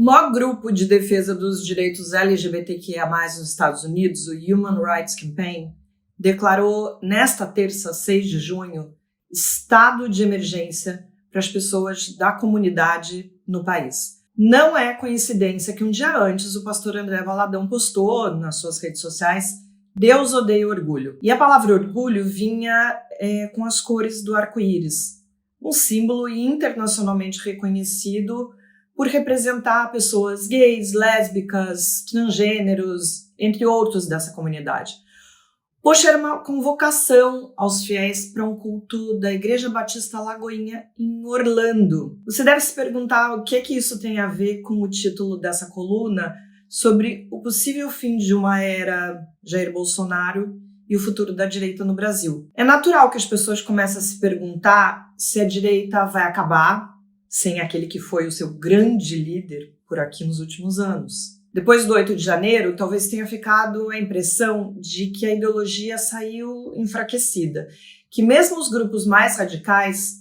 O maior grupo de defesa dos direitos LGBTQIA+, nos Estados Unidos, o Human Rights Campaign, declarou nesta terça, 6 de junho, estado de emergência para as pessoas da comunidade no país. Não é coincidência que um dia antes o pastor André Valadão postou nas suas redes sociais "Deus odeia orgulho". E a palavra orgulho vinha com as cores do arco-íris, um símbolo internacionalmente reconhecido por representar pessoas gays, lésbicas, transgêneros, entre outros dessa comunidade. Poxa, era uma convocação aos fiéis para um culto da Igreja Batista Lagoinha em Orlando. Você deve se perguntar o que é que isso tem a ver com o título dessa coluna sobre o possível fim de uma era Jair Bolsonaro e o futuro da direita no Brasil. É natural que as pessoas comecem a se perguntar se a direita vai acabar sem aquele que foi o seu grande líder por aqui nos últimos anos. Depois do 8 de janeiro, talvez tenha ficado a impressão de que a ideologia saiu enfraquecida, que mesmo os grupos mais radicais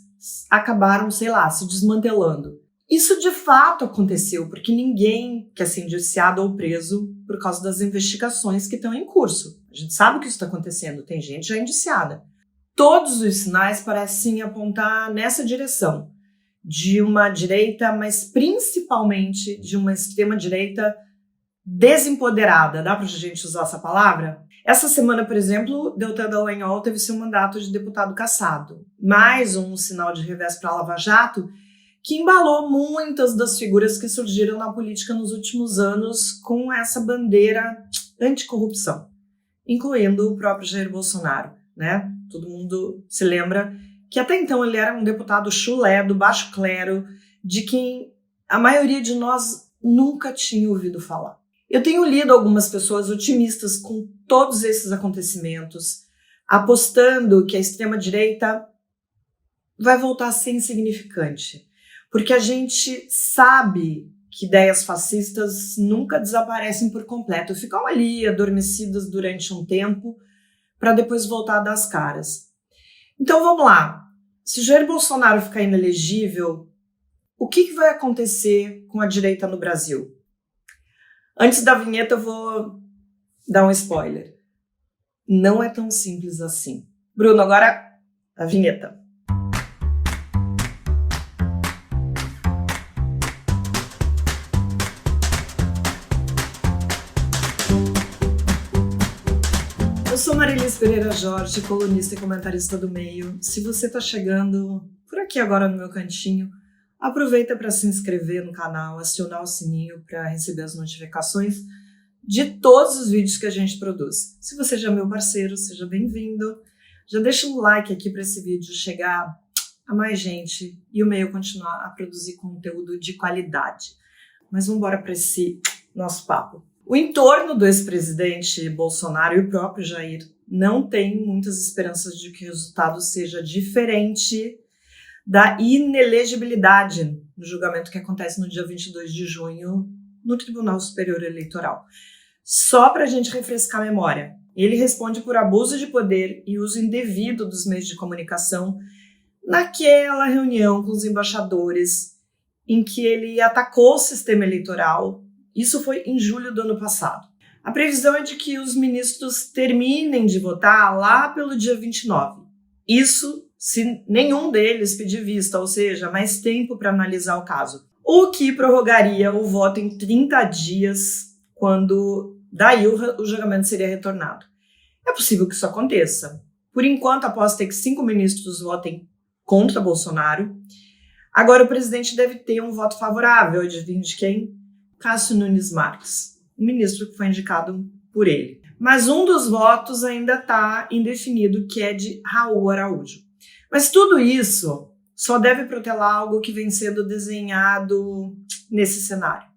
acabaram, se desmantelando. Isso de fato aconteceu, porque ninguém quer ser indiciado ou preso por causa das investigações que estão em curso. A gente sabe que isso está acontecendo, tem gente já indiciada. Todos os sinais parecem apontar nessa direção, de uma direita, mas principalmente de uma extrema-direita desempoderada. Dá pra gente usar essa palavra? Essa semana, por exemplo, Deltan Dallagnol teve seu mandato de deputado cassado. Mais um sinal de revés para a Lava Jato, que embalou muitas das figuras que surgiram na política nos últimos anos com essa bandeira anticorrupção, incluindo o próprio Jair Bolsonaro, né? Todo mundo se lembra que até então ele era um deputado chulé, do baixo clero, de quem a maioria de nós nunca tinha ouvido falar. Eu tenho lido algumas pessoas otimistas com todos esses acontecimentos, apostando que a extrema-direita vai voltar a ser insignificante, porque a gente sabe que ideias fascistas nunca desaparecem por completo, ficam ali adormecidas durante um tempo para depois voltar a dar as caras. Então vamos lá, se Jair Bolsonaro ficar inelegível, o que vai acontecer com a direita no Brasil? Antes da vinheta eu vou dar um spoiler. Não é tão simples assim. Bruno, agora a vinheta. Eu sou Marilis Pereira Jorge, colunista e comentarista do Meio. Se você está chegando por aqui agora no meu cantinho, aproveita para se inscrever no canal, acionar o sininho para receber as notificações de todos os vídeos que a gente produz. Se você já é meu parceiro, seja bem-vindo. Já deixa um like aqui para esse vídeo chegar a mais gente e o Meio continuar a produzir conteúdo de qualidade. Mas vamos embora para esse nosso papo. O entorno do ex-presidente Bolsonaro e o próprio Jair não tem muitas esperanças de que o resultado seja diferente da inelegibilidade no julgamento que acontece no dia 22 de junho no Tribunal Superior Eleitoral. Só para a gente refrescar a memória, ele responde por abuso de poder e uso indevido dos meios de comunicação naquela reunião com os embaixadores em que ele atacou o sistema eleitoral. Isso foi em julho do ano passado. A previsão é de que os ministros terminem de votar lá pelo dia 29. Isso se nenhum deles pedir vista, ou seja, mais tempo para analisar o caso. O que prorrogaria o voto em 30 dias, quando daí o julgamento seria retornado. É possível que isso aconteça. Por enquanto, após ter que 5 ministros votem contra Bolsonaro, agora o presidente deve ter um voto favorável, adivinha de quem? Cássio Nunes Marques, o ministro que foi indicado por ele. Mas um dos votos ainda está indefinido, que é de Raul Araújo. Mas tudo isso só deve protelar algo que vem sendo desenhado nesse cenário: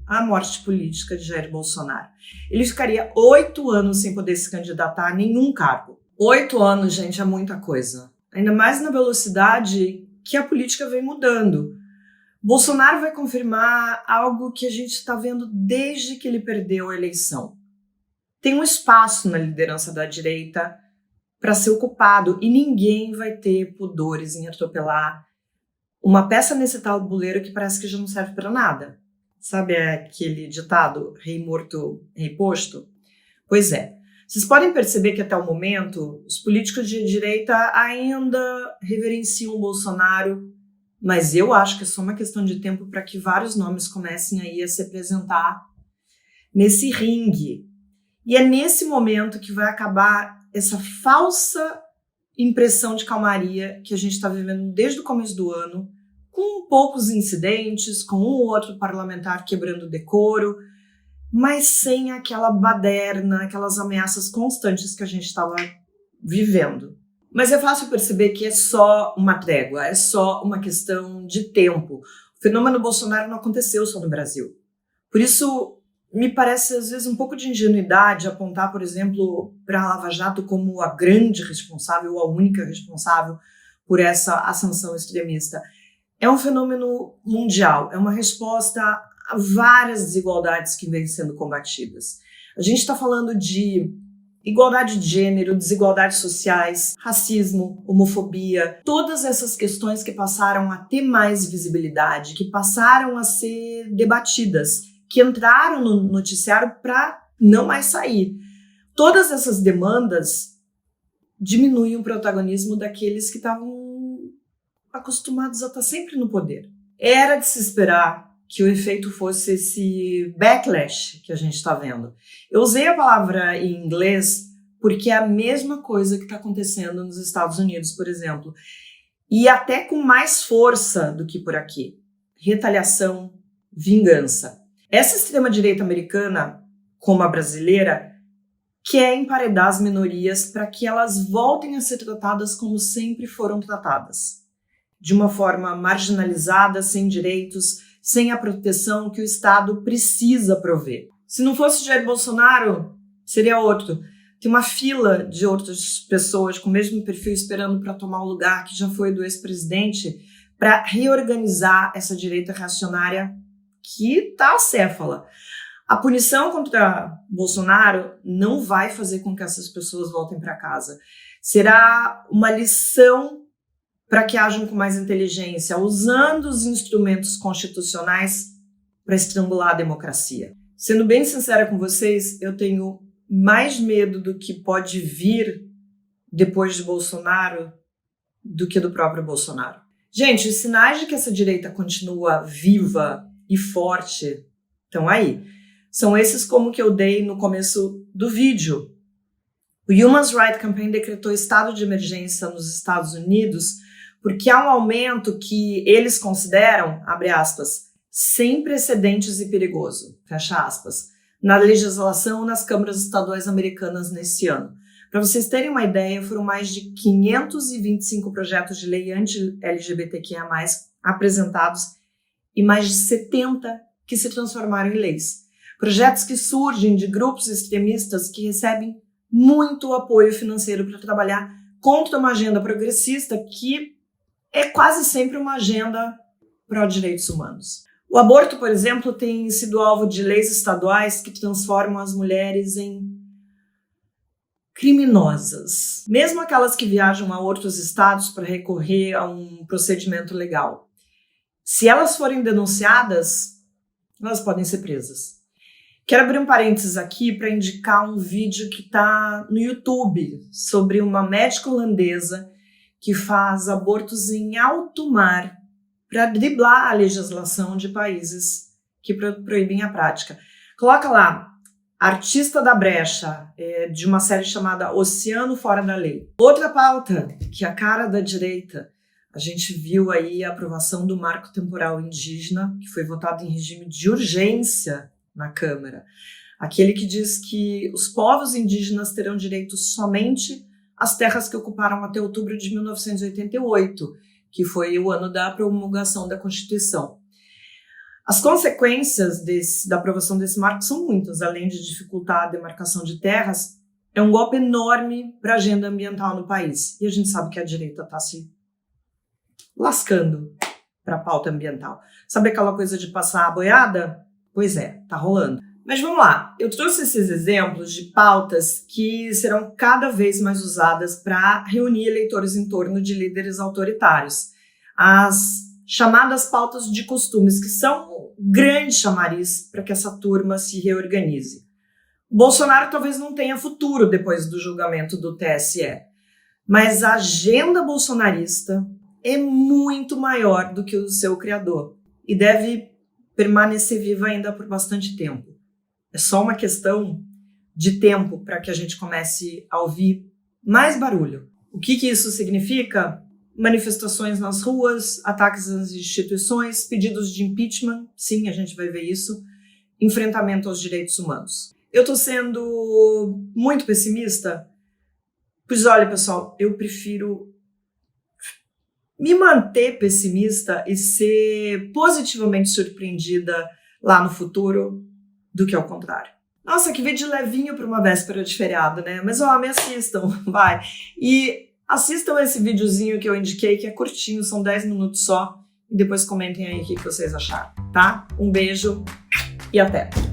a morte política de Jair Bolsonaro. Ele ficaria 8 anos sem poder se candidatar a nenhum cargo. 8 anos, gente, é muita coisa. Ainda mais na velocidade que a política vem mudando. Bolsonaro vai confirmar algo que a gente está vendo desde que ele perdeu a eleição. Tem um espaço na liderança da direita para ser ocupado e ninguém vai ter pudores em atropelar uma peça nesse tabuleiro que parece que já não serve para nada. Sabe aquele ditado, rei morto, rei posto? Pois é. Vocês podem perceber que até o momento, os políticos de direita ainda reverenciam o Bolsonaro, mas eu acho que é só uma questão de tempo para que vários nomes comecem aí a se apresentar nesse ringue. E é nesse momento que vai acabar essa falsa impressão de calmaria que a gente está vivendo desde o começo do ano, com poucos incidentes, com um ou outro parlamentar quebrando o decoro, mas sem aquela baderna, aquelas ameaças constantes que a gente estava vivendo. Mas é fácil perceber que é só uma trégua, é só uma questão de tempo. O fenômeno Bolsonaro não aconteceu só no Brasil. Por isso, me parece às vezes um pouco de ingenuidade apontar, por exemplo, para a Lava Jato como a grande responsável ou a única responsável por essa ascensão extremista. É um fenômeno mundial, é uma resposta a várias desigualdades que vêm sendo combatidas. A gente está falando de igualdade de gênero, desigualdades sociais, racismo, homofobia, todas essas questões que passaram a ter mais visibilidade, que passaram a ser debatidas, que entraram no noticiário para não mais sair. Todas essas demandas diminuem o protagonismo daqueles que estavam acostumados a estar sempre no poder. Era de se esperar que o efeito fosse esse backlash que a gente está vendo. Eu usei a palavra em inglês porque é a mesma coisa que está acontecendo nos Estados Unidos, por exemplo, e até com mais força do que por aqui. Retaliação, vingança. Essa extrema-direita americana, como a brasileira, quer emparedar as minorias para que elas voltem a ser tratadas como sempre foram tratadas. De uma forma marginalizada, sem direitos, sem a proteção que o Estado precisa prover. Se não fosse Jair Bolsonaro, seria outro. Tem uma fila de outras pessoas com o mesmo perfil esperando para tomar o lugar que já foi do ex-presidente para reorganizar essa direita reacionária que está acéfala. A punição contra Bolsonaro não vai fazer com que essas pessoas voltem para casa. Será uma lição para que ajam com mais inteligência, usando os instrumentos constitucionais para estrangular a democracia. Sendo bem sincera com vocês, eu tenho mais medo do que pode vir depois de Bolsonaro do que do próprio Bolsonaro. Gente, os sinais de que essa direita continua viva e forte estão aí. São esses como que eu dei no começo do vídeo. O Human Rights Campaign decretou estado de emergência nos Estados Unidos porque há um aumento que eles consideram, abre aspas, sem precedentes e perigoso, fecha aspas, na legislação nas câmaras estaduais americanas nesse ano. Para vocês terem uma ideia, foram mais de 525 projetos de lei anti-LGBTQIA+, apresentados e mais de 70 que se transformaram em leis. Projetos que surgem de grupos extremistas que recebem muito apoio financeiro para trabalhar contra uma agenda progressista que é quase sempre uma agenda pró-direitos humanos. O aborto, por exemplo, tem sido alvo de leis estaduais que transformam as mulheres em criminosas, mesmo aquelas que viajam a outros estados para recorrer a um procedimento legal. Se elas forem denunciadas, elas podem ser presas. Quero abrir um parênteses aqui para indicar um vídeo que está no YouTube sobre uma médica holandesa que faz abortos em alto mar para driblar a legislação de países que proíbem a prática. Coloca lá, Artista da Brecha, de uma série chamada Oceano Fora da Lei. Outra pauta, que é a cara da direita. A gente viu aí a aprovação do Marco Temporal Indígena, que foi votado em regime de urgência na Câmara. Aquele que diz que os povos indígenas terão direito somente às terras que ocuparam até outubro de 1988, que foi o ano da promulgação da Constituição. As consequências da aprovação desse marco são muitas, além de dificultar a demarcação de terras, é um golpe enorme para a agenda ambiental no país. E a gente sabe que a direita está se lascando para a pauta ambiental. Sabe aquela coisa de passar a boiada? Pois é, tá rolando. Mas vamos lá, eu trouxe esses exemplos de pautas que serão cada vez mais usadas para reunir eleitores em torno de líderes autoritários. As chamadas pautas de costumes, que são um grande chamariz para que essa turma se reorganize. O Bolsonaro talvez não tenha futuro depois do julgamento do TSE, mas a agenda bolsonarista é muito maior do que o do seu criador e deve permanecer viva ainda por bastante tempo. É só uma questão de tempo para que a gente comece a ouvir mais barulho. O que isso significa? Manifestações nas ruas, ataques às instituições, pedidos de impeachment, sim, a gente vai ver isso, enfrentamento aos direitos humanos. Eu tô sendo muito pessimista? Pois olha, pessoal, eu prefiro me manter pessimista e ser positivamente surpreendida lá no futuro do que ao contrário. Nossa, que vídeo levinho para uma véspera de feriado, né? Mas ó, me assistam, vai. E assistam esse videozinho que eu indiquei, que é curtinho, são 10 minutos só. E depois comentem aí o que vocês acharam, tá? Um beijo e até!